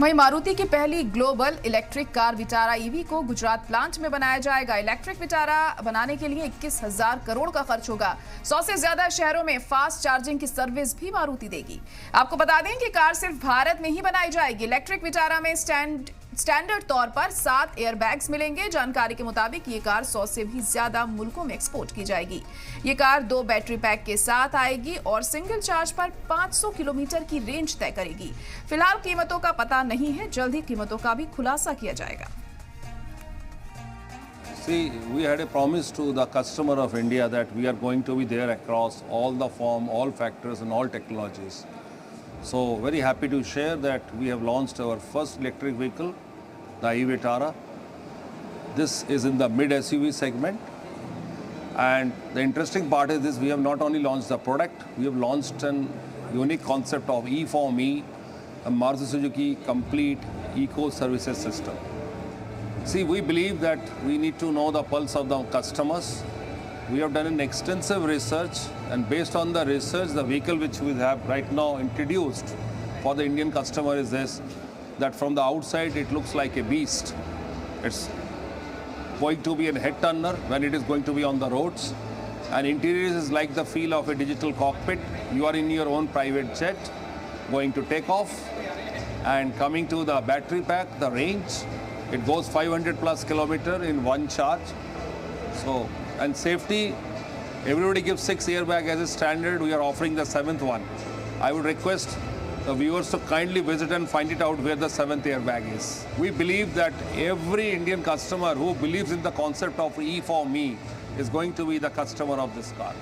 वहीं मारुति की पहली global electric car Vitara EV को गुजरात प्लांट में बनाया जाएगा। इलेक्ट्रिक विटारा बनाने के लिए 21,000 करोड़ का खर्च होगा। 100 से ज्यादा शहरों में फास्ट चार्जिंग की सर्विस भी मारुति देगी। आपको बता दें कि कार सिर्फ भारत में ही बनाई जाएगी। इलेक्ट्रिक विटारा में स्टैंडर्ड तौर पर 7 एयरबैग्स मिलेंगे। जानकारी के मुताबिक ये कार 100 से भी ज्यादा मुल्कों में एक्सपोर्ट की जाएगी। ये कार 2 बैटरी पैक के साथ आएगी और सिंगल चार्ज पर 500 किलोमीटर की रेंज तय करेगी। फिलहाल कीमतों का पता नहीं है, जल्द ही कीमतों का भी खुलासा किया जाएगा। See, we had a promise to the customer of India that we are going to be there across all the form, all factors and all technologies. So very happy to share that we have launched our first electric vehicle, the e-Vitara. This is in the mid SUV segment. And the interesting part is this, we have not only launched the product, we have launched an unique concept of E for Me, a Maruti Suzuki complete eco services system. See, we believe that we need to know the pulse of the customers. We have done an extensive research, and based on the research, the vehicle which we have right now introduced for the Indian customer is this, that from the outside it looks like a beast. It's going to be a head turner when it is going to be on the roads, and interior is like the feel of a digital cockpit. You are in your own private jet going to take off. And coming to the battery pack, the range, it goes 500 plus kilometer in one charge. So, and safety, everybody gives 6 airbag as a standard. We are offering the 7th one. I would request the viewers to kindly visit and find it out where the 7th airbag is. We believe that every Indian customer who believes in the concept of E for Me is going to be the customer of this car.